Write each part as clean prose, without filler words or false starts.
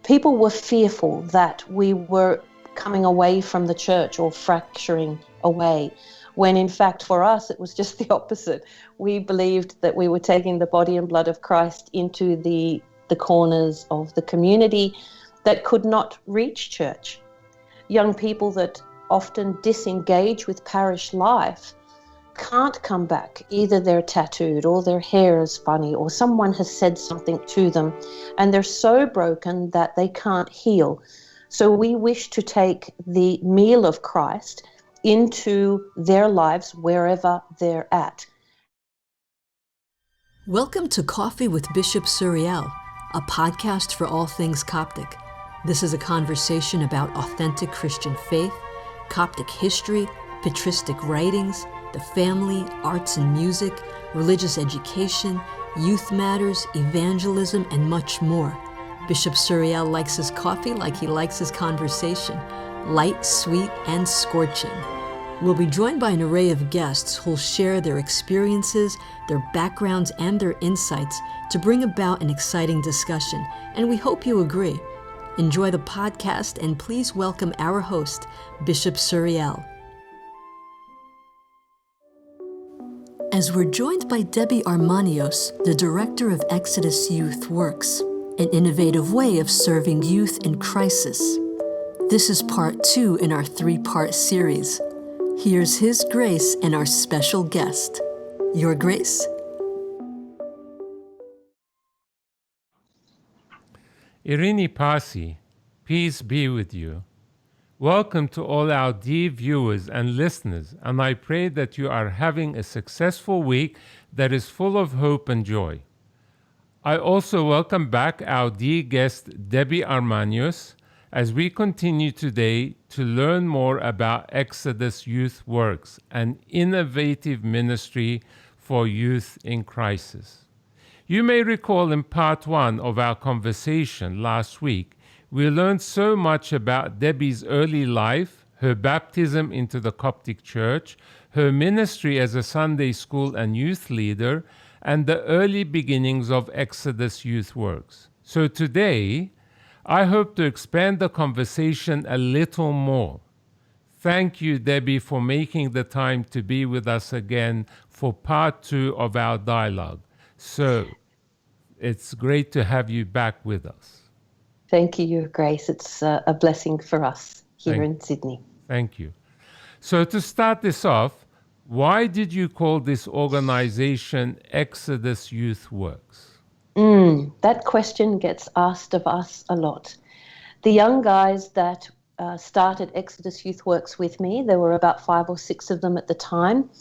People were fearful that we were coming away from the church or fracturing away, when in fact for us it was just the opposite. We believed that we were taking the body and blood of Christ into the corners of the community that could not reach church. Young people that often disengage with parish life can't come back. Either they're tattooed or their hair is funny or someone has said something to them and they're so broken that they can't heal. So we wish to take the meal of Christ into their lives wherever they're at. Welcome to Coffee with Bishop Suriel, a podcast for all things Coptic. This is a conversation about authentic Christian faith, Coptic history, patristic writings, the family, arts and music, religious education, youth matters, evangelism, and much more. Bishop Suriel likes his coffee like he likes his conversation, light, sweet, and scorching. We'll be joined by an array of guests who'll share their experiences, their backgrounds, and their insights to bring about an exciting discussion, and we hope you agree. Enjoy the podcast, and please welcome our host, Bishop Suriel. As we're joined by Debbie Armanios, the director of Exodus Youth Worx, an innovative way of serving youth in crisis. This is part 2 in our 3-part series. Here's His Grace and our special guest. Your Grace. Irini Pasi, peace be with you. Welcome to all our dear viewers and listeners, and I pray that you are having a successful week that is full of hope and joy. I also welcome back our dear guest, Debbie Armanios, as we continue today to learn more about Exodus Youth Worx, an innovative ministry for youth in crisis. You may recall in part 1 of our conversation last week, we learned so much about Debbie's early life, her baptism into the Coptic Church, her ministry as a Sunday school and youth leader, and the early beginnings of Exodus Youth Worx. So today, I hope to expand the conversation a little more. Thank you, Debbie, for making the time to be with us again for part 2 of our dialogue. So, it's great to have you back with us. Thank you, Your Grace. It's a blessing for us here in Sydney. Thank you. So to start this off, why did you call this organization Exodus Youth Worx? That question gets asked of us a lot. The young guys that started Exodus Youth Worx with me, there were about 5 or 6 of them at the time.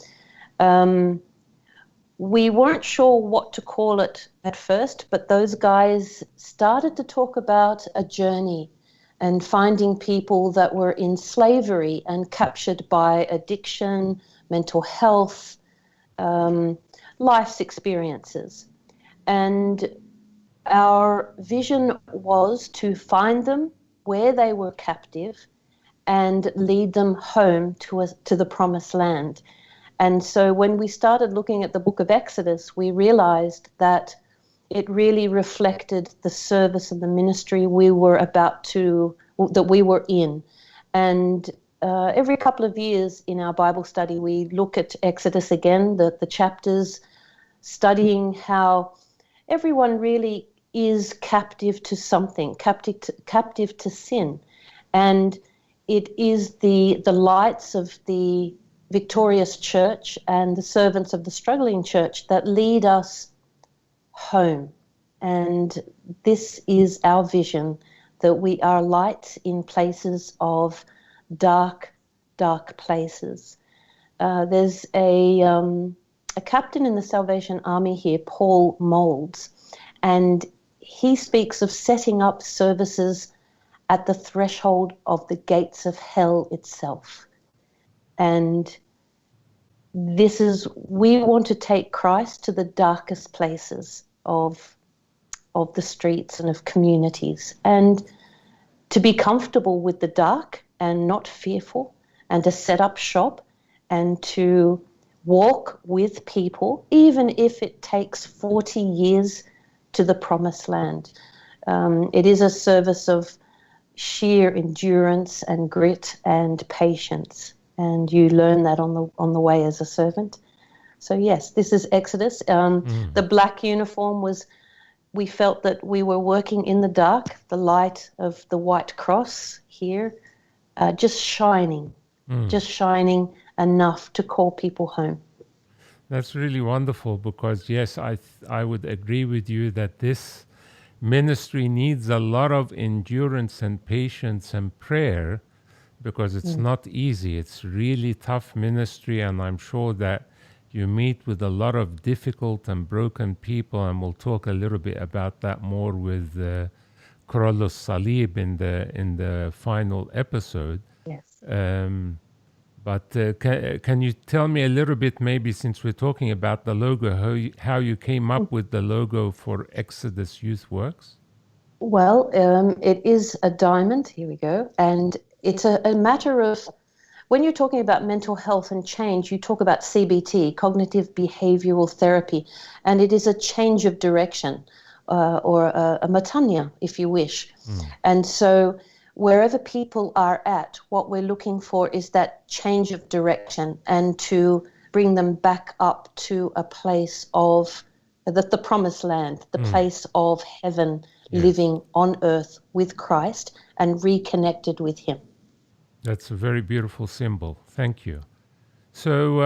We weren't sure what to call it at first, but those guys started to talk about a journey and finding people that were in slavery and captured by addiction, mental health, life's experiences. And our vision was to find them where they were captive and lead them home to the promised land. And so when we started looking at the book of Exodus, we realized that it really reflected the service and the ministry we were that we were in. And every couple of years in our Bible study, we look at Exodus again, the chapters, studying how everyone really is captive to something, captive to sin. And it is the lights of the victorious church and the servants of the struggling church that lead us home. And this is our vision, that we are light in places of dark places. There's a captain in the Salvation Army here, Paul Moulds, and he speaks of setting up services at the threshold of the gates of hell itself. And we want to take Christ to the darkest places of the streets and of communities, and to be comfortable with the dark and not fearful, and to set up shop and to walk with people, even if it takes 40 years to the promised land. It is a service of sheer endurance and grit and patience, and you learn that on the way as a servant. So yes, this is Exodus. The black uniform was, we felt that we were working in the dark, the light of the white cross here, just shining enough to call people home. That's really wonderful, because yes, I would agree with you that this ministry needs a lot of endurance and patience and prayer, because it's not easy. It's really tough ministry, and I'm sure that you meet with a lot of difficult and broken people, and we'll talk a little bit about that more with Krolos Salib in the final episode. Yes. But can you tell me a little bit, maybe since we're talking about the logo, how you came up with the logo for Exodus Youth Worx? Well, it is a diamond. Here we go. And it's a matter of, when you're talking about mental health and change, you talk about CBT, cognitive behavioral therapy, and it is a change of direction, or a metania, if you wish. And so wherever people are at, what we're looking for is that change of direction, and to bring them back up to a place of the promised land, the place of heaven, living on earth with Christ and reconnected with him. That's a very beautiful symbol. Thank you. So,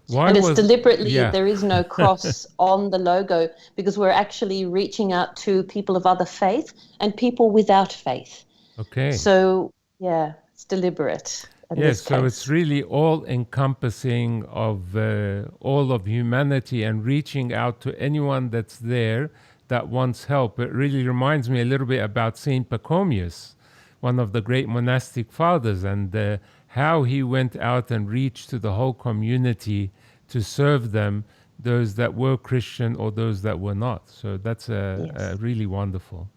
why and it's was deliberately, there is no cross on the logo, because we're actually reaching out to people of other faith and people without faith. Okay. So, yeah, it's deliberate. Yes, so it's really all encompassing of all of humanity, and reaching out to anyone that's there that wants help. It really reminds me a little bit about Saint Pachomius, one of the great monastic fathers, and how he went out and reached to the whole community to serve them, those that were Christian or those that were not. So that's a really wonderful.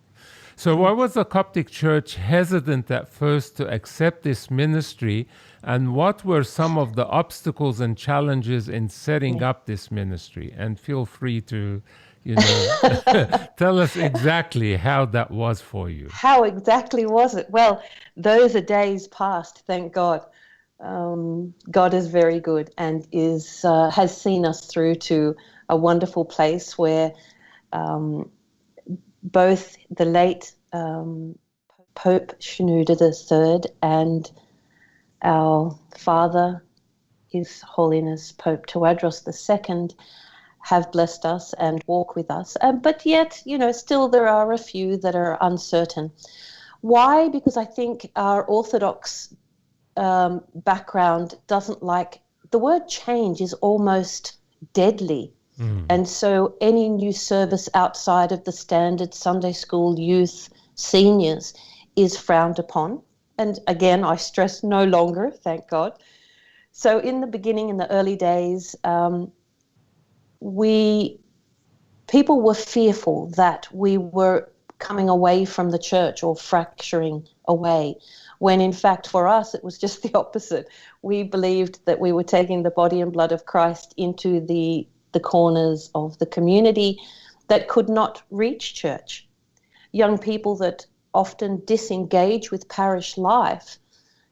So why was the Coptic Church hesitant at first to accept this ministry, and what were some of the obstacles and challenges in setting up this ministry? And feel free to, tell us exactly how that was for you. How exactly was it? Well, those are days past, thank God. God is very good, and has seen us through to a wonderful place where both the late Pope Shenouda III and our father, His Holiness Pope Tawadros II, have blessed us and walk with us. But yet, still there are a few that are uncertain. Why? Because I think our Orthodox background doesn't like, the word change is almost deadly. And so any new service outside of the standard Sunday school, youth, seniors is frowned upon. And again, I stress no longer, thank God. So in the beginning, in the early days, people were fearful that we were coming away from the church or fracturing away, when in fact for us it was just the opposite. We believed that we were taking the body and blood of Christ into the corners of the community that could not reach church. Young people that often disengage with parish life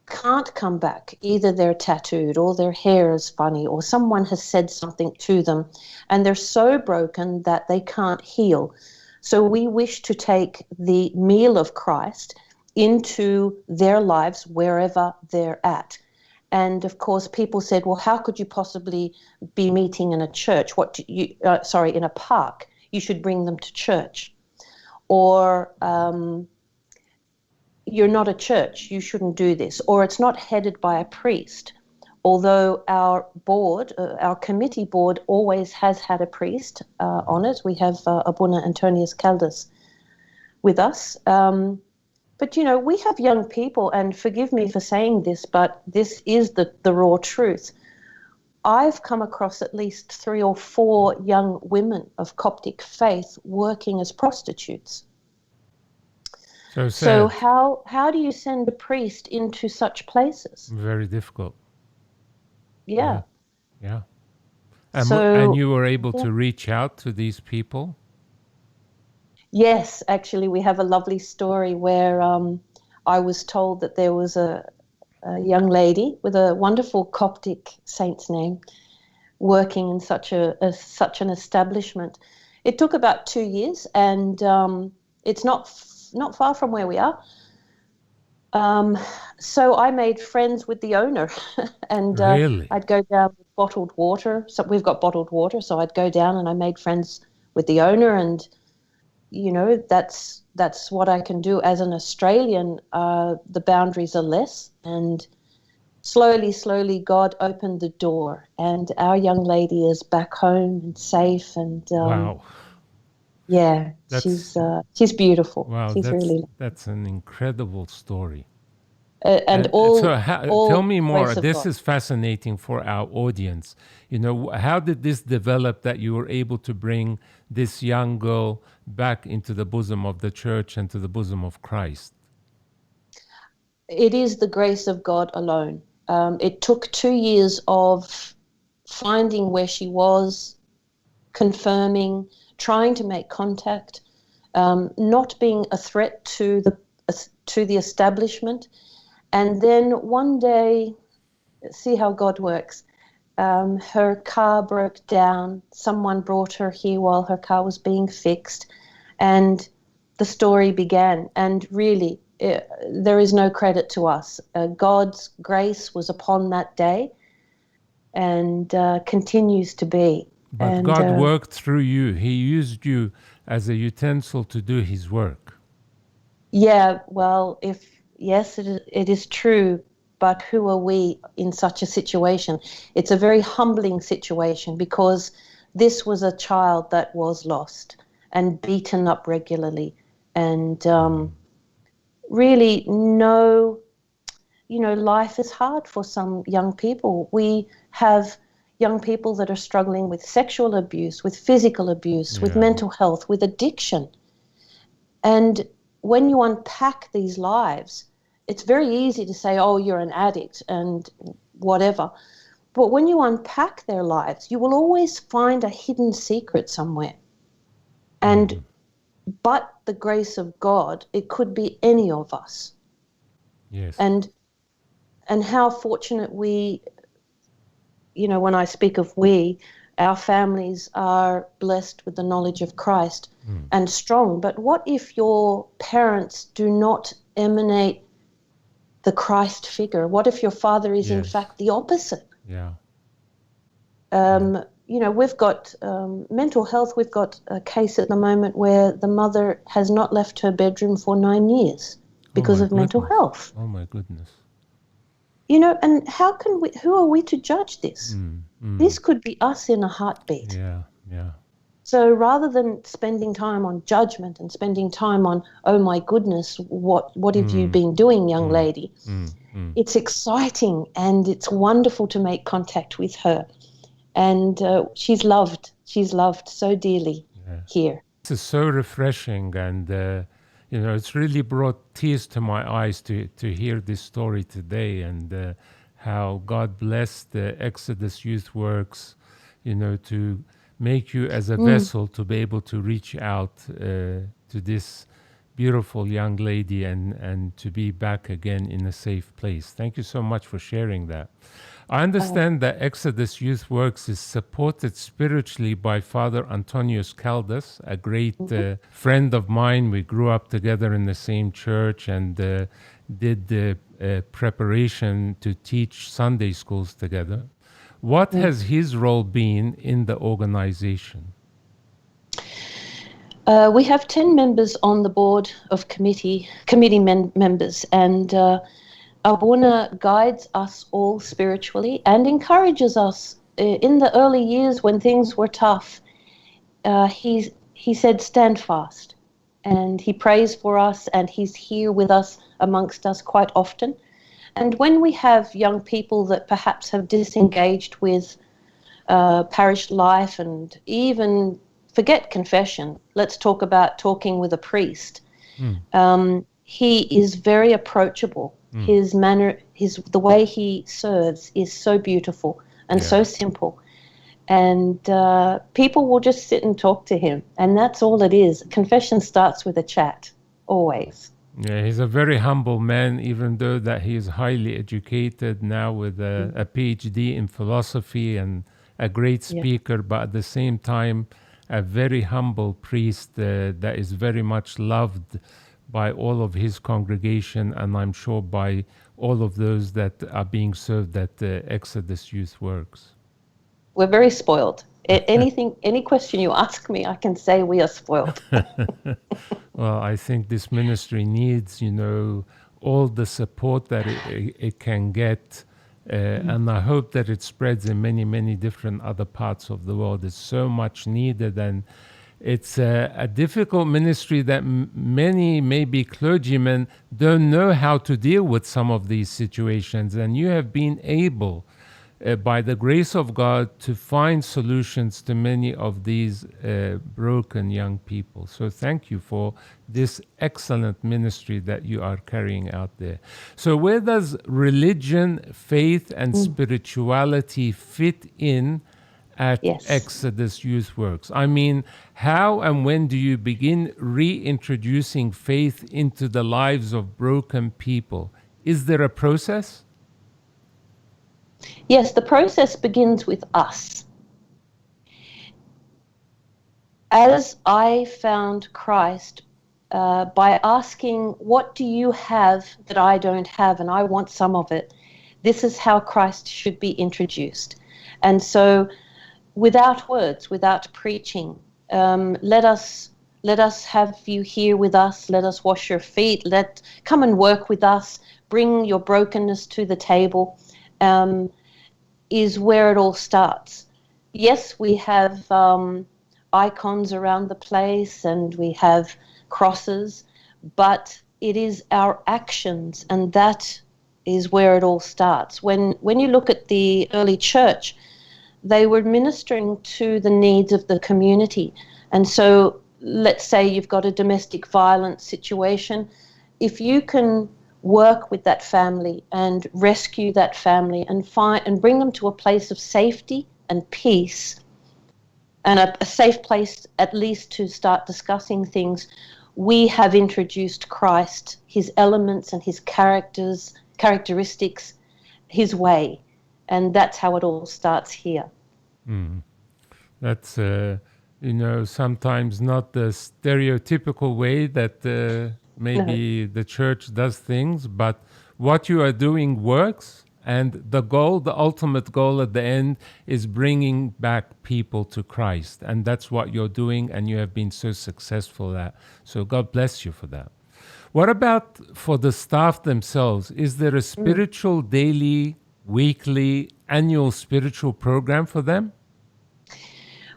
can't come back. Either they're tattooed, or their hair is funny, or someone has said something to them, and they're so broken that they can't heal. So we wish to take the meal of Christ into their lives wherever they're at. And of course, people said, well, how could you possibly be meeting in a church? In a park? You should bring them to church. Or you're not a church, you shouldn't do this. Or it's not headed by a priest. Although our board, our committee board, always has had a priest on it. We have Abuna Antonius Caldes with us. But, we have young people, and forgive me for saying this, but this is the raw truth. I've come across at least 3 or 4 young women of Coptic faith working as prostitutes. So how do you send a priest into such places? Very difficult. Yeah. And you were able to reach out to these people? Yes, actually, we have a lovely story where I was told that there was a young lady with a wonderful Coptic saint's name working in such an establishment. It took about 2 years, and it's not far from where we are. So I made friends with the owner, and Really? I'd go down with bottled water. So we've got bottled water, so I'd go down and I made friends with the owner, and that's what I can do as an Australian. The boundaries are less, and slowly, God opened the door, and our young lady is back home and safe. And Wow. yeah, she's beautiful. Wow, She's really that's an incredible story. and Tell me more. grace of This God. is fascinating for our audience. How did this develop that you were able to bring this young girl back into the bosom of the church and to the bosom of Christ? It is the grace of God alone. It took 2 years of finding where she was, confirming, trying to make contact, not being a threat to the establishment. And then one day, see how God works, her car broke down. Someone brought her here while her car was being fixed, and the story began. And really, there is no credit to us. God's grace was upon that day and continues to be. But God worked through you. He used you as a utensil to do his work. Yeah, well, yes, it is true, but who are we in such a situation? It's a very humbling situation, because this was a child that was lost and beaten up regularly, and really life is hard for some young people. We have young people that are struggling with sexual abuse, with physical abuse, with mental health, with addiction. And when you unpack these lives, it's very easy to say, oh, you're an addict and whatever. But when you unpack their lives, you will always find a hidden secret somewhere. And but the grace of God, it could be any of us. Yes. And how fortunate we, when I speak of we, our families are blessed with the knowledge of Christ and strong. But what if your parents do not emanate the Christ figure? What if your father is in fact the opposite? Yeah. We've got mental health. We've got a case at the moment where the mother has not left her bedroom for 9 years because of mental health. Oh my goodness. And who are we to judge this? This could be us in a heartbeat. Yeah. So rather than spending time on judgment and spending time on, oh my goodness, what have you been doing, young lady? It's exciting and it's wonderful to make contact with her. And she's loved so dearly here. This is so refreshing, and it's really brought tears to my eyes to hear this story today, and how God blessed the Exodus Youth Worx, to make you as a vessel to be able to reach out to this beautiful young lady and to be back again in a safe place. Thank you so much for sharing that. I understand that Exodus Youth Worx is supported spiritually by Father Antonius Caldes, a great friend of mine. We grew up together in the same church and did the preparation to teach Sunday schools together. What has his role been in the organization? We have 10 members on the board of committee members, and Abuna guides us all spiritually and encourages us. In the early years when things were tough, he said, stand fast. And he prays for us, and he's here with us, amongst us quite often. And when we have young people that perhaps have disengaged with parish life and even forget confession, let's talk about talking with a priest. He is very approachable. His manner, the way he serves is so beautiful and so simple. And people will just sit and talk to him. And that's all it is. Confession starts with a chat, always. Yeah, he's a very humble man, even though that he is highly educated now with a PhD in philosophy and a great speaker, but at the same time, a very humble priest that is very much loved by all of his congregation, and I'm sure by all of those that are being served at Exodus Youth Worx. We're very spoiled. Any question you ask me, I can say we are spoiled. Well, I think this ministry needs, all the support that it can get. And I hope that it spreads in many, many different other parts of the world. It's so much needed. And it's a difficult ministry that many, maybe clergymen, don't know how to deal with some of these situations. And you have been able, by the grace of God, to find solutions to many of these broken young people. So thank you for this excellent ministry that you are carrying out there. So where does religion, faith, and spirituality fit in at Exodus Youth Worx? I mean, how and when do you begin reintroducing faith into the lives of broken people? Is there a process? Yes, the process begins with us. As I found Christ by asking, what do you have that I don't have, and I want some of it, this is how Christ should be introduced. And so without words, without preaching, let us have you here with us, let us wash your feet, come and work with us, bring your brokenness to the table. Is where it all starts. Yes, we have icons around the place and we have crosses, but it is our actions, and that is where it all starts. When you look at the early church, they were ministering to the needs of the community. And so let's say you've got a domestic violence situation. If you can work with that family and rescue that family and bring them to a place of safety and peace, and a safe place at least to start discussing things, we have introduced Christ, his elements and his characteristics, his way. And that's how it all starts here. That's, sometimes not the stereotypical way that maybe the church does things, but what you are doing works, and the ultimate goal at the end is bringing back people to Christ, and that's what you're doing, and you have been so successful at. So God bless you for that. What about for the staff themselves? Is there a spiritual daily, weekly, annual spiritual program for them?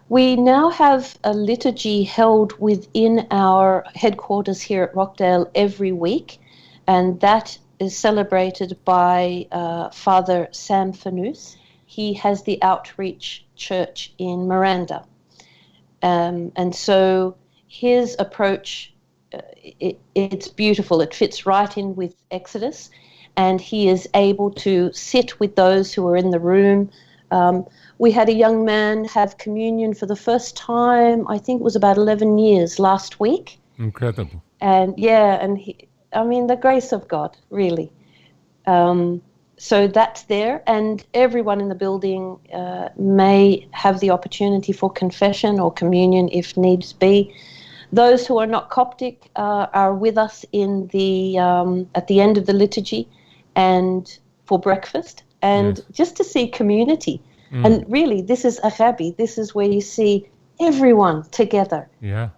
We now have a liturgy held within our headquarters here at Rockdale every week, and that is celebrated by Father Sam Fanous. He has the outreach church in Miranda. And so his approach, it's beautiful. It fits right in with Exodus, and he is able to sit with those who are in the room. We had a young man have communion for the first time, I think it was about 11 years last week. Incredible. And the grace of God, really. So that's there, and everyone in the building may have the opportunity for confession or communion if needs be. Those who are not Coptic are with us in the at the end of the liturgy and for breakfast, and just to see community. And really, this is Arabi. This is where you see everyone together. Yeah.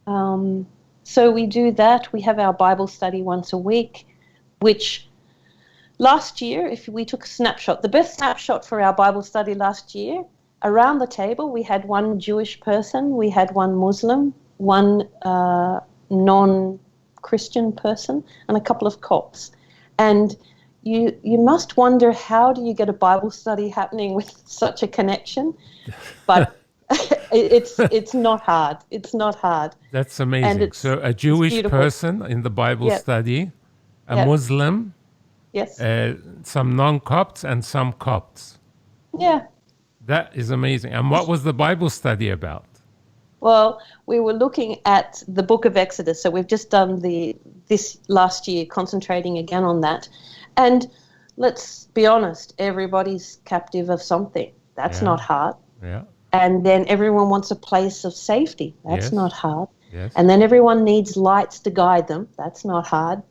So we do that. We have our Bible study once a week, which last year, if we took a snapshot, the best snapshot for our Bible study last year, around the table we had one Jewish person, we had one Muslim, one non-Christian person, and a couple of Copts. And you must wonder, how do you get a Bible study happening with such a connection? But it's not hard. It's not hard. That's amazing. So a Jewish person in the Bible study, a Muslim, some non-Copts and some Copts. Yeah. That is amazing. And what was the Bible study about? Well, we were looking at the book of Exodus. So we've just done this last year, concentrating again on that. And let's be honest, everybody's captive of something. That's not hard. Yeah. And then everyone wants a place of safety. That's Yes. not hard. Yes. And then everyone needs lights to guide them. That's not hard.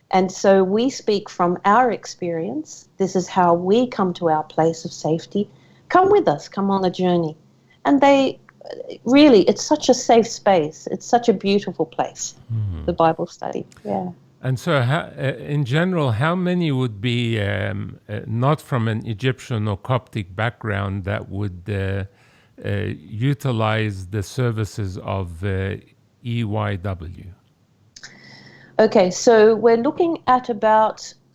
And so we speak from our experience. This is how we come to our place of safety. Come with us. Come on the journey. And they really, it's such a safe space. It's such a beautiful place, the Bible study. Yeah. And so, in general, how many would be not from an Egyptian or Coptic background that would utilize the services of EYW? Okay, so we're looking at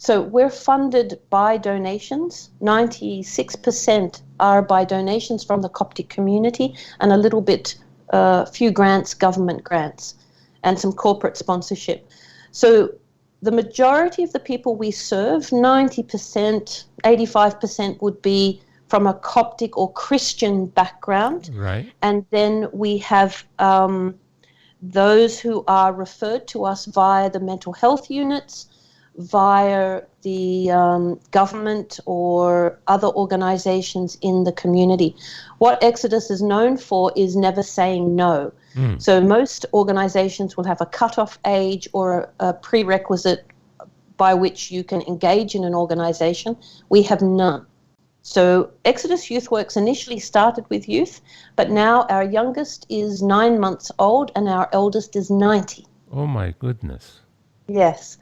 we're funded by donations. 96% are by donations from the Coptic community, and a little bit, few grants, government grants, and some corporate sponsorship. So the majority of the people we serve, 90%, 85% would be from a Coptic or Christian background. Right. And then we have those who are referred to us via the mental health units, via the government or other organizations in the community. What Exodus is known for is never saying no. So most organizations will have a cutoff age or a prerequisite by which you can engage in an organization. We have none. So Exodus Youth Worx initially started with youth, but now our youngest is 9 months old and our eldest is 90. Oh my goodness. Yes.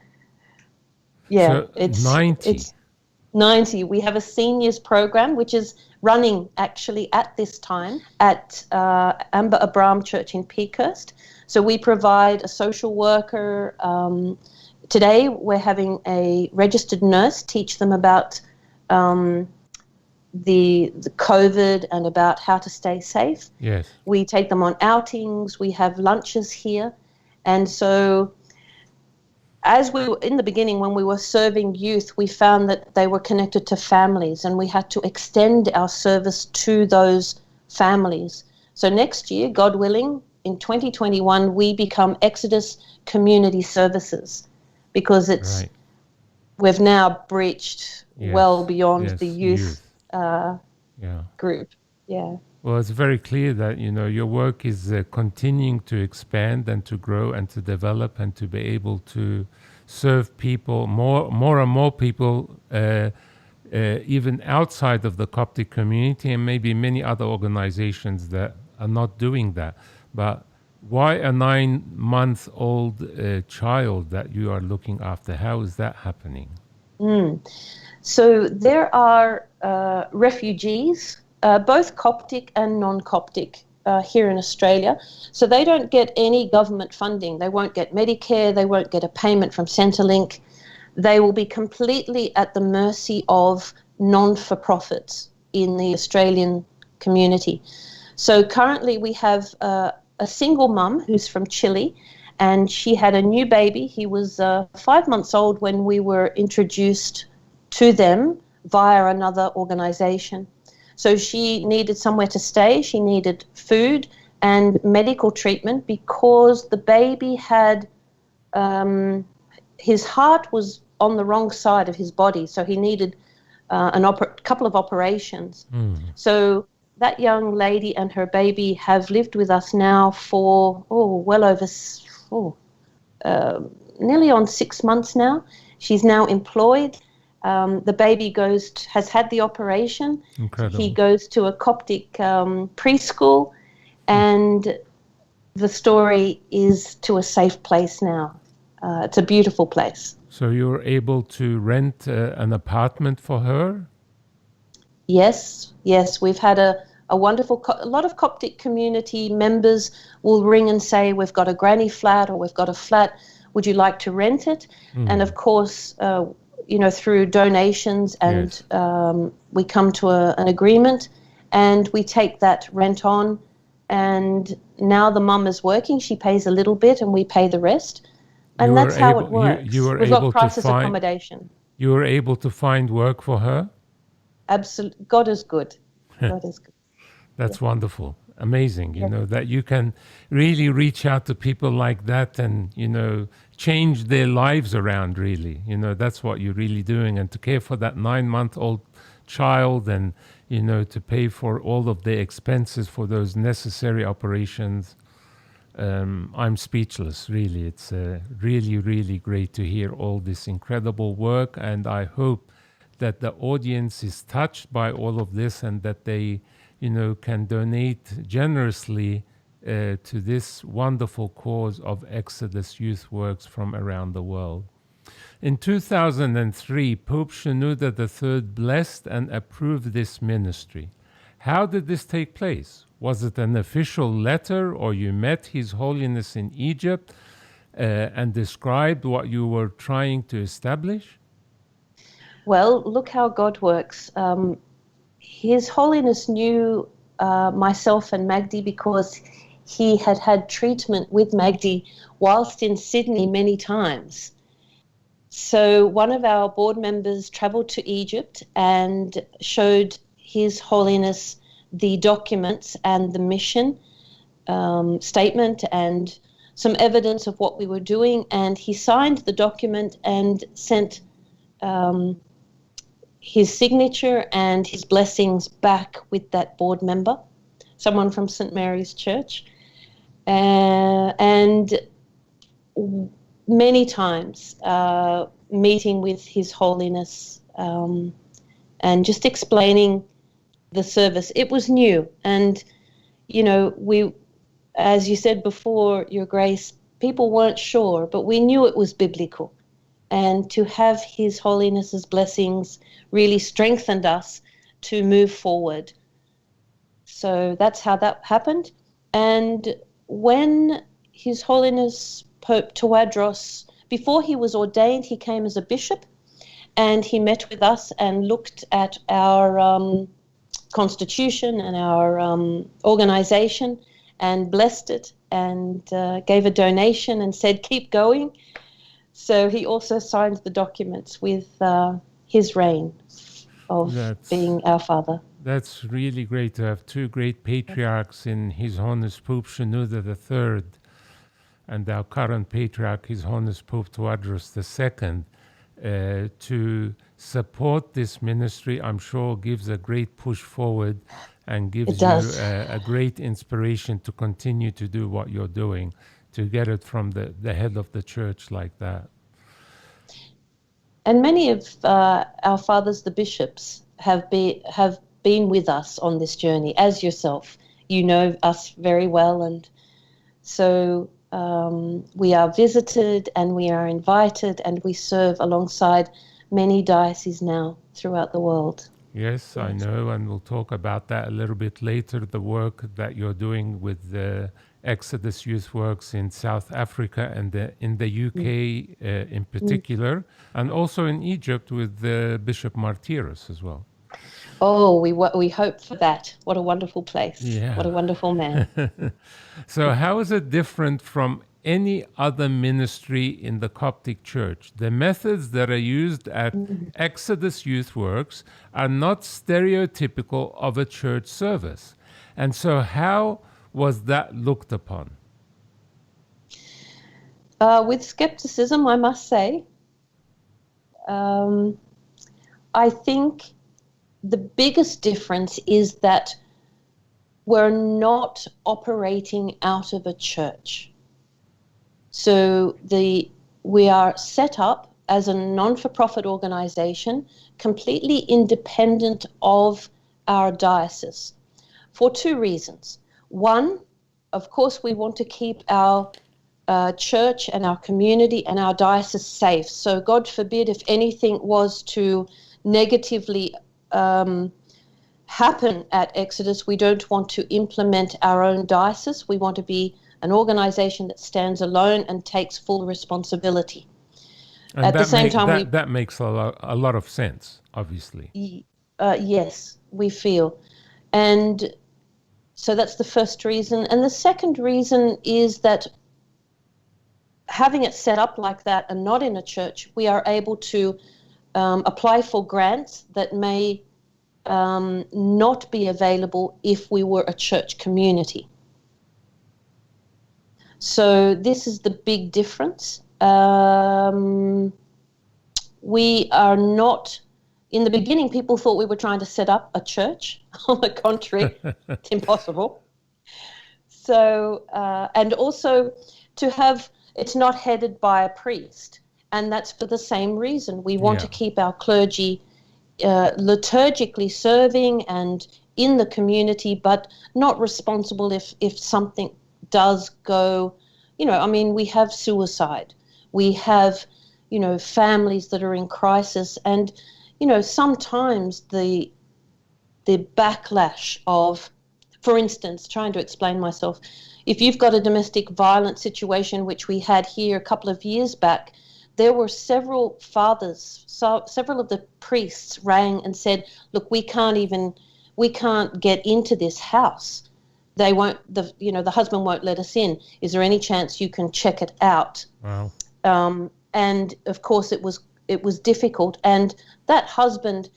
Yeah, So it's 90. It's 90. We have a seniors program, which is running actually at this time at Amber Abram Church in Peakhurst. So we provide a social worker. Today we're having a registered nurse teach them about the COVID and about how to stay safe. Yes. We take them on outings. We have lunches here. And so as we were in the beginning, when we were serving youth, we found that they were connected to families, and we had to extend our service to those families. So next year, God willing, in 2021, we become Exodus Community Services, because we've now breached well beyond the youth. Group. Yeah. Well, it's very clear that, your work is continuing to expand and to grow and to develop and to be able to serve people, more and more people, even outside of the Coptic community, and maybe many other organizations that are not doing that. But why a 9-month-old child that you are looking after? How is that happening? So there are refugees, both Coptic and non-Coptic, here in Australia. So they don't get any government funding. They won't get Medicare. They won't get a payment from Centrelink. They will be completely at the mercy of non-for-profits in the Australian community. So currently we have a single mum who's from Chile, and she had a new baby. He was 5 months old when we were introduced to them via another organization. So she needed somewhere to stay. She needed food and medical treatment because the baby had, his heart was on the wrong side of his body. So he needed couple of operations. So that young lady and her baby have lived with us now for, well over, nearly on 6 months now. She's now employed. The baby has had the operation. Incredible. He goes to a Coptic preschool, and the story is to a safe place now. It's a beautiful place. So you're able to rent an apartment for her? Yes. We've had a wonderful, a lot of Coptic community members will ring and say, we've got a granny flat or we've got a flat. Would you like to rent it? And of course, through donations and we come to an agreement and we take that rent on. And now the mum is working. She pays a little bit and we pay the rest. And that's how it works. We've got crisis accommodation. You were able to find work for her? Absolutely. God is good. God is good. That's wonderful. Amazing, that you can really reach out to people like that and, change their lives around, really. That's what you're really doing. And to care for that 9-month-old child and, to pay for all of the expenses for those necessary operations. I'm speechless, really. It's really, really great to hear all this incredible work. And I hope that the audience is touched by all of this and that they can donate generously to this wonderful cause of Exodus Youth Worx from around the world. In 2003, Pope Shenouda III blessed and approved this ministry. How did this take place? Was it an official letter, or you met His Holiness in Egypt and described what you were trying to establish? Well, look how God works. His Holiness knew myself and Magdi because he had had treatment with Magdi whilst in Sydney many times. So one of our board members travelled to Egypt and showed His Holiness the documents and the mission statement and some evidence of what we were doing, and he signed the document and sent his signature and his blessings back with that board member, someone from St. Mary's Church. And many times meeting with His Holiness and just explaining the service. It was new. And, we, as you said before, Your Grace, people weren't sure, but we knew it was biblical. And to have His Holiness's blessings really strengthened us to move forward. So that's how that happened. And when His Holiness Pope Tawadros, before he was ordained, he came as a bishop, and he met with us and looked at our constitution and our organization and blessed it and gave a donation and said, keep going. So he also signed the documents with his reign of being our father. That's really great to have two great patriarchs in His Holiness Pope Shenouda III and our current patriarch, His Holiness Pope Tawadros II, to support this ministry. I'm sure gives a great push forward and gives you a great inspiration to continue to do what you're doing, to get it from the head of the church like that. And many of our fathers, the bishops, have been with us on this journey, as yourself. You know us very well, and so we are visited and we are invited, and we serve alongside many dioceses now throughout the world. Yes, I know, and we'll talk about that a little bit later, the work that you're doing with the Exodus Youth Worx in South Africa and in the UK in particular, and also in Egypt with Bishop Martyros as well. Oh, we hope for that. What a wonderful place. Yeah. What a wonderful man. So how is it different from any other ministry in the Coptic Church? The methods that are used at Exodus Youth Worx are not stereotypical of a church service. And so how was that looked upon? With skepticism, I must say. I think the biggest difference is that we're not operating out of a church. So we are set up as a non-for-profit organization, completely independent of our diocese, for two reasons. One, of course, we want to keep our church and our community and our diocese safe. So God forbid if anything was to negatively happen at Exodus, we don't want to implement our own diocese. We want to be an organization that stands alone and takes full responsibility. And at the same time, that makes a lot of sense, obviously. Yes, we feel. And so that's the first reason. And the second reason is that having it set up like that and not in a church, we are able to apply for grants that may not be available if we were a church community. So this is the big difference. We are not, in the beginning, people thought we were trying to set up a church. On the contrary, it's impossible. So, and also to have, it's not headed by a priest. And that's for the same reason. We want to keep our clergy liturgically serving and in the community, but not responsible if something does go, we have suicide. We have, families that are in crisis. And, sometimes the backlash of, for instance, trying to explain myself, if you've got a domestic violence situation, which we had here a couple of years back, there were several fathers, several of the priests rang and said, look, we can't get into this house. They won't, the husband won't let us in. Is there any chance you can check it out? Wow. And of course it was difficult. And that husband,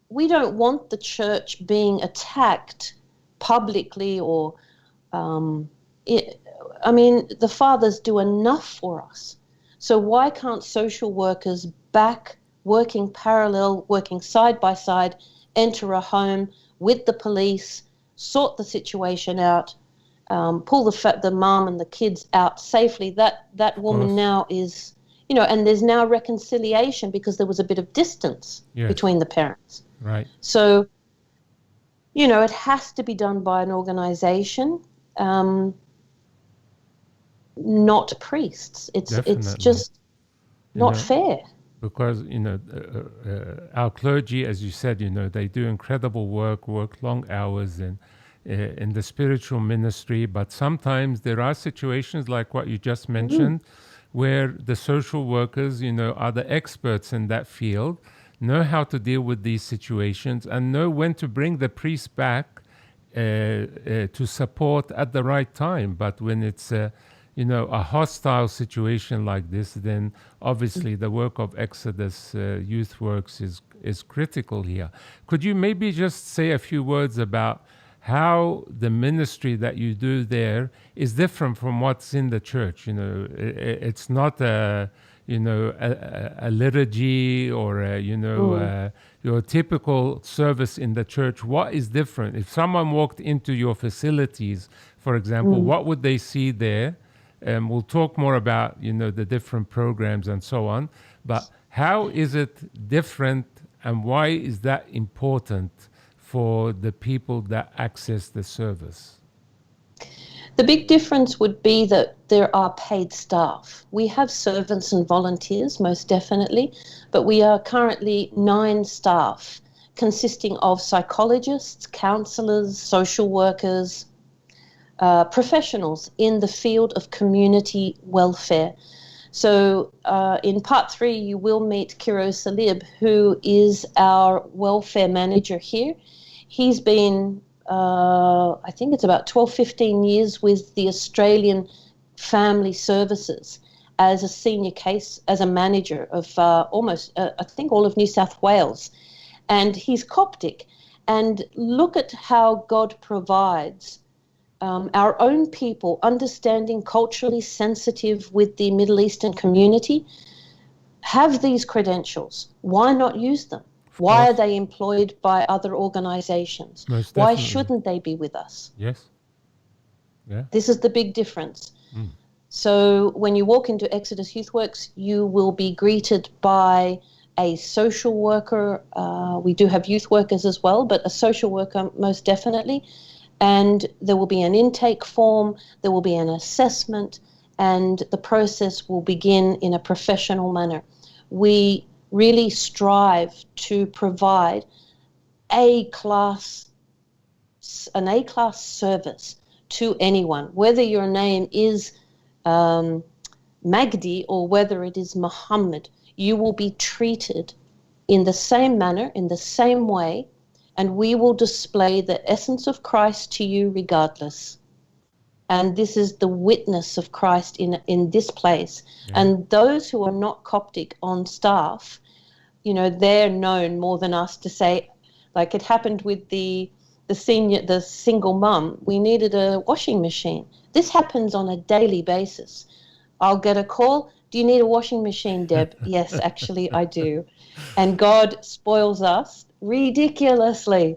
we don't want the church being attacked publicly or, the fathers do enough for us. So why can't social workers back, working parallel, working side by side, enter a home with the police, sort the situation out, pull the mom and the kids out safely? That woman now is, and there's now reconciliation because there was a bit of distance between the parents. Right. So, it has to be done by an organization, not priests. It's just not fair. Because, our clergy, as you said, they do incredible work long hours in the spiritual ministry. But sometimes there are situations like what you just mentioned, where the social workers, are the experts in that field, know how to deal with these situations and know when to bring the priest back to support at the right time. But when it's a hostile situation like this, then obviously the work of Exodus Youth Worx is critical here. Could you maybe just say a few words about how the ministry that you do there is different from what's in the church? It's not a liturgy or your typical service in the church. What is different? If someone walked into your facilities, for example, what would they see there? We'll talk more about, the different programs and so on. But how is it different, and why is that important for the people that access the service? The big difference would be that there are paid staff. We have servants and volunteers, most definitely, but we are currently 9 staff, consisting of psychologists, counsellors, social workers, professionals in the field of community welfare. So in part 3, you will meet Kiro Salib, who is our welfare manager here. He's been, I think it's about 12, 15 years with the Australian Family Services as a senior case, as a manager of almost, I think, all of New South Wales. And he's Coptic. And look at how God provides. Our own people, understanding, culturally sensitive with the Middle Eastern community, have these credentials. Why not use them? Why are they employed by other organizations? Why shouldn't they be with us? Yes. Yeah. This is the big difference. So when you walk into Exodus Youth Worx, you will be greeted by a social worker. We do have youth workers as well, but a social worker most definitely. And there will be an intake form, there will be an assessment, and the process will begin in a professional manner. We really strive to provide an A-class service to anyone, whether your name is Magdi or whether it is Muhammad. You will be treated in the same manner, in the same way, and we will display the essence of Christ to you regardless. And this is the witness of Christ in this place. Yeah. And those who are not Coptic on staff, they're known more than us to say, Like it happened with the single mum. We needed a washing machine. This happens on a daily basis. I'll get a call. Do you need a washing machine, Deb? Yes, actually, I do. And God spoils us ridiculously.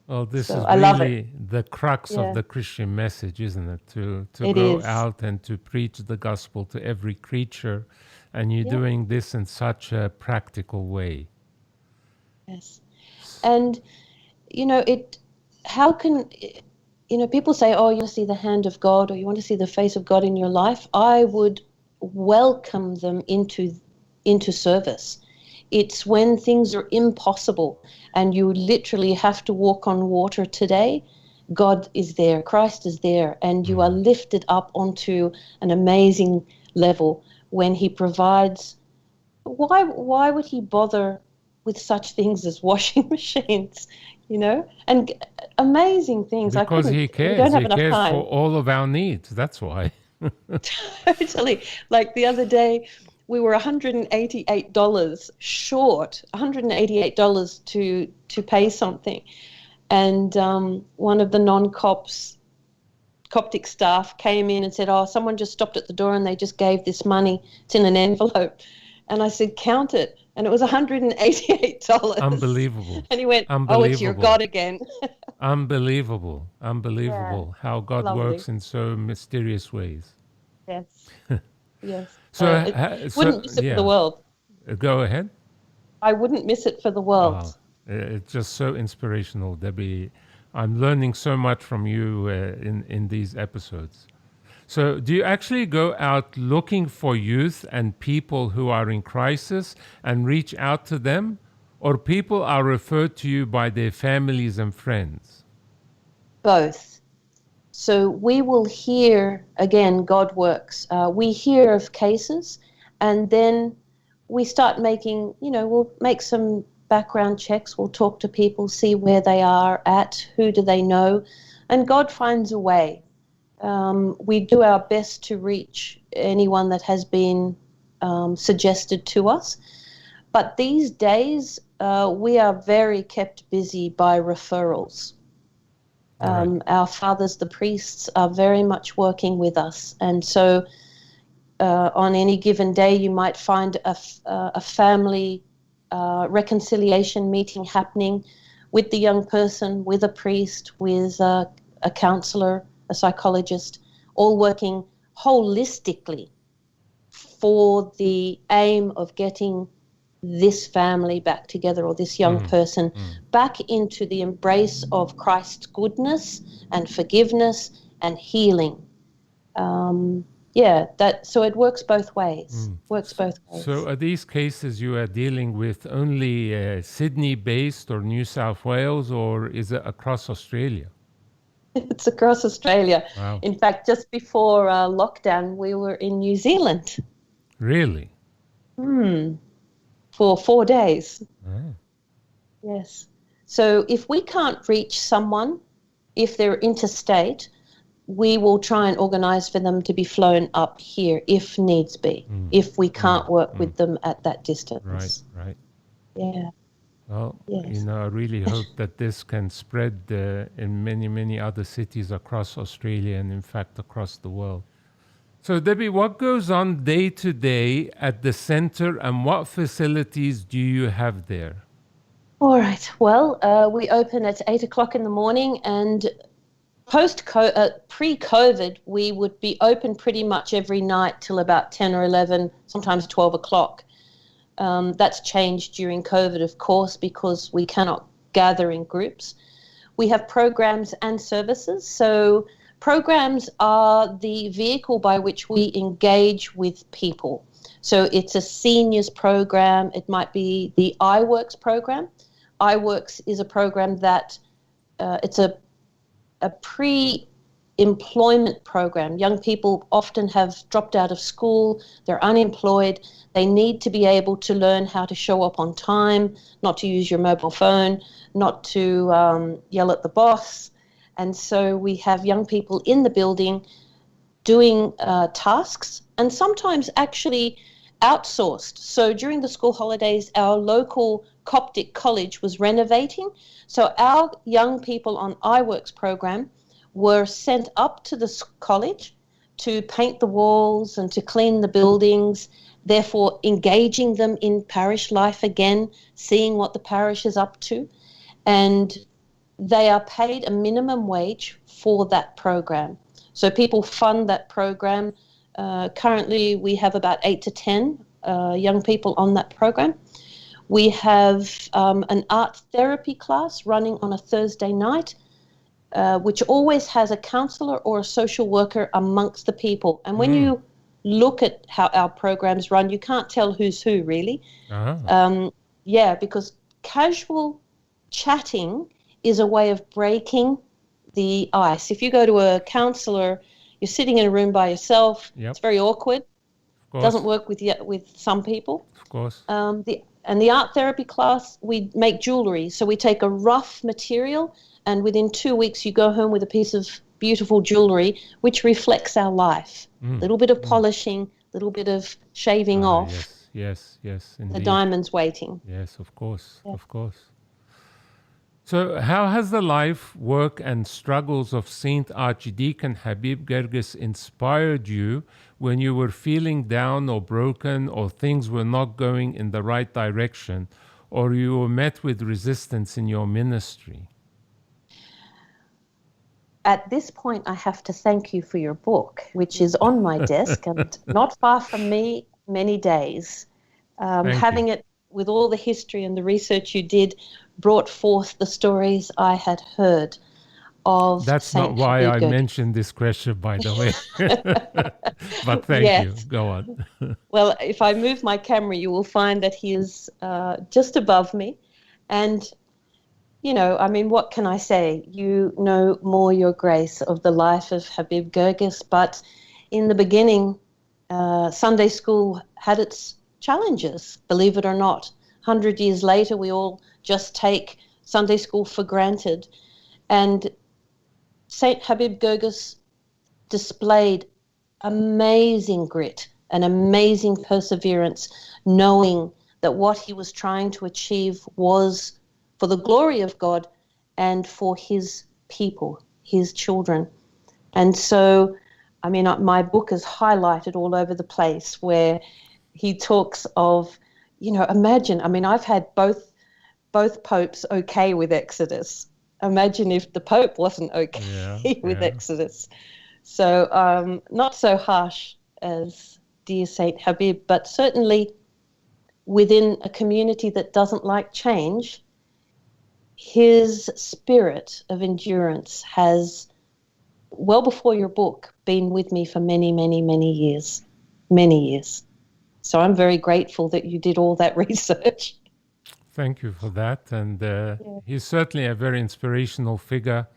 Well, this So is I love really the crux Yeah. of the Christian message, isn't it? To It go is. out and to preach the gospel to every creature. And you're doing this in such a practical way. Yes. And, how can, people say, oh, you want to see the hand of God or you want to see the face of God in your life. I would welcome them into service. It's when things are impossible and you literally have to walk on water today. God is there, Christ is there, and you are lifted up onto an amazing level when he provides. Why would he bother with such things as washing machines, and amazing things? Because he We cares. don't have He enough cares time. for all of our needs. That's why. Totally. Like the other day, we were $188 short, $188 to pay something. And one of the Coptic staff came in and said, oh, someone just stopped at the door and they just gave this money. It's in an envelope. And I said, count it. And it was $188. Unbelievable. And he went, oh, it's your God again. Unbelievable. Yeah. How God Lovely. works in so mysterious ways. Yes. Yes. So, wouldn't miss it for the world. Go ahead. I wouldn't miss it for the world. It's just so inspirational, Debbie. I'm learning so much from you in these episodes. So do you actually go out looking for youth and people who are in crisis and reach out to them? Or people are referred to you by their families and friends? Both. So we will hear, again, God works. We hear of cases and then we start making, we'll make some background checks. We'll talk to people, see where they are at, who do they know, and God finds a way. We do our best to reach anyone that has been suggested to us. But these days, we are very kept busy by referrals. Right. Our fathers, the priests, are very much working with us. And so on any given day, you might find a family reconciliation meeting happening with the young person, with a priest, with a counselor, a psychologist, all working holistically for the aim of getting this family back together or this young person back into the embrace of Christ's goodness and forgiveness and healing. So it works both ways. So are these cases you are dealing with only Sydney-based or New South Wales, or is it across Australia? It's across Australia. Wow. In fact, just before lockdown, we were in New Zealand. Really? For 4 days. Oh. Yes. So if we can't reach someone, if they're interstate, we will try and organise for them to be flown up here if needs be, if we can't work with them at that distance. Right. Yeah. Well, Yes. I really hope that this can spread in many, many other cities across Australia and, in fact, across the world. So, Debbie, what goes on day to day at the center and what facilities do you have there? All right. Well, we open at 8 o'clock in the morning, and pre-COVID, we would be open pretty much every night till about 10 or 11, sometimes 12 o'clock. That's changed during COVID, of course, because we cannot gather in groups. We have programs and services. So programs are the vehicle by which we engage with people. So it's a seniors program. It might be the iWorks program. iWorks is a program that it's a pre-employment program. Young people often have dropped out of school. They're unemployed. They need to be able to learn how to show up on time, not to use your mobile phone, not to yell at the boss. And so we have young people in the building doing tasks and sometimes actually outsourced. So during the school holidays, our local Coptic college was renovating. So our young people on iWorks program were sent up to the college to paint the walls and to clean the buildings, therefore engaging them in parish life again, seeing what the parish is up to. And they are paid a minimum wage for that program. So people fund that program. Currently, we have about 8 to 10 young people on that program. We have an art therapy class running on a Thursday night, which always has a counselor or a social worker amongst the people. And when you look at how our programs run, you can't tell who's who, really. Because casual chatting is a way of breaking the ice. If you go to a counselor, you're sitting in a room by yourself. Yep. It's very awkward. Doesn't work with some people. Of course. The art therapy class, we make jewelry. So we take a rough material, and within 2 weeks you go home with a piece of beautiful jewelry which reflects our life. A little bit of polishing, a little bit of shaving off. Yes, indeed. The diamond's waiting. Yes, of course. So how has the life, work, and struggles of Saint Archdeacon Habib Gerges inspired you when you were feeling down or broken, or things were not going in the right direction, or you were met with resistance in your ministry? At this point, I have to thank you for your book, which is on my desk and not far from me many days. Having it with all the history and the research you did brought forth the stories I had heard of. That's Saint not why Habib I mentioned this question, by the way. But thank you. Go on. Well, if I move my camera, you will find that he is just above me. And, what can I say? You know more, Your Grace, of the life of Habib Gerges. But in the beginning, Sunday school had its challenges, believe it or not. 100 years later, we all just take Sunday school for granted. And Saint Habib Gerges displayed amazing grit and amazing perseverance, knowing that what he was trying to achieve was for the glory of God and for his people, his children. And so, my book is highlighted all over the place where he talks of, imagine, I've had both popes okay with Exodus. Imagine if the Pope wasn't okay with Exodus. So not so harsh as dear Saint Habib, but certainly within a community that doesn't like change, his spirit of endurance has, well before your book, been with me for many, many, many years. Many years. So I'm very grateful that you did all that research. Thank you for that. And he's certainly a very inspirational figure,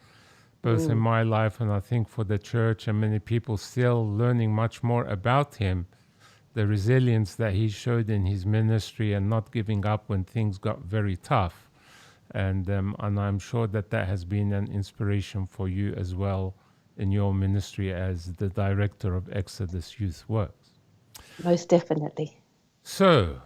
both in my life and I think for the church, and many people still learning much more about him, the resilience that he showed in his ministry and not giving up when things got very tough. And I'm sure that has been an inspiration for you as well in your ministry as the director of Exodus Youth Worx. Most definitely. So,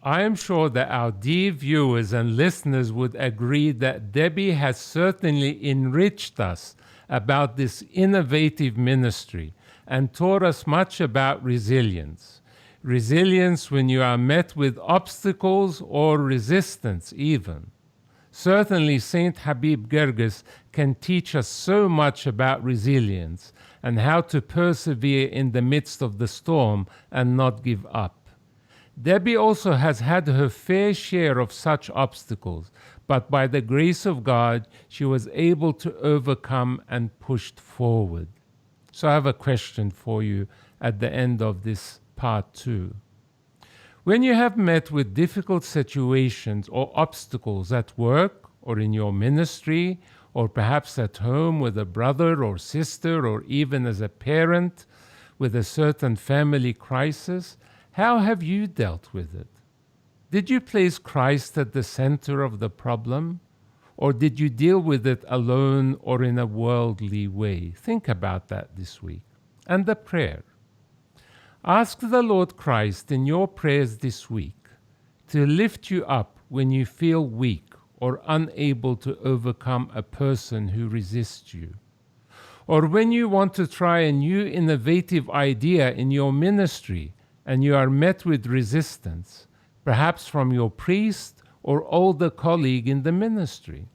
I am sure that our dear viewers and listeners would agree that Debbie has certainly enriched us about this innovative ministry and taught us much about resilience. Resilience when you are met with obstacles or resistance even. Certainly, Saint Habib Gerges can teach us so much about resilience and how to persevere in the midst of the storm and not give up. Debbie also has had her fair share of such obstacles, but by the grace of God, she was able to overcome and pushed forward. So I have a question for you at the end of this part 2. When you have met with difficult situations or obstacles at work or in your ministry, or perhaps at home with a brother or sister, or even as a parent with a certain family crisis, how have you dealt with it? Did you place Christ at the center of the problem, or did you deal with it alone or in a worldly way? Think about that this week. And the prayer. Ask the Lord Christ in your prayers this week to lift you up when you feel weak or unable to overcome a person who resists you. Or when you want to try a new innovative idea in your ministry and you are met with resistance, perhaps from your priest or older colleague in the ministry.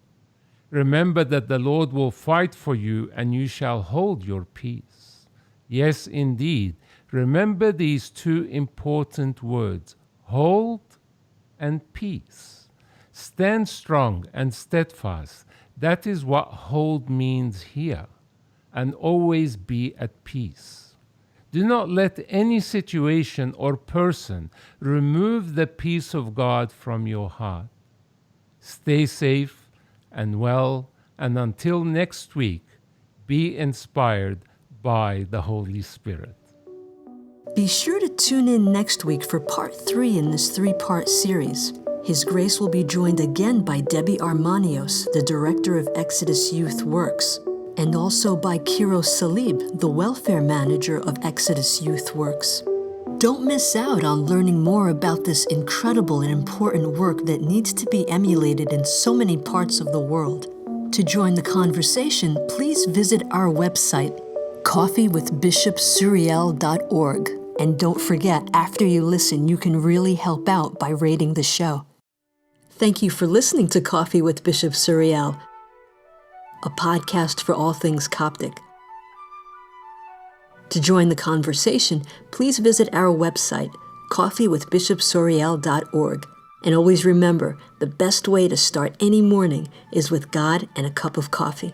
Remember that the Lord will fight for you and you shall hold your peace. Yes, indeed. Remember these two important words, hold and peace. Stand strong and steadfast. That is what hold means here. And always be at peace. Do not let any situation or person remove the peace of God from your heart. Stay safe and well, and until next week, be inspired by the Holy Spirit. Be sure to tune in next week for part 3 in this 3-part series. His Grace will be joined again by Debbie Armanios, the director of Exodus Youth Worx, and also by Kiro Salib, the welfare manager of Exodus Youth Worx. Don't miss out on learning more about this incredible and important work that needs to be emulated in so many parts of the world. To join the conversation, please visit our website, coffeewithbishopsuriel.org. And don't forget, after you listen, you can really help out by rating the show. Thank you for listening to Coffee with Bishop Suriel, a podcast for all things Coptic. To join the conversation, please visit our website, coffeewithbishopsuriel.org. And always remember, the best way to start any morning is with God and a cup of coffee.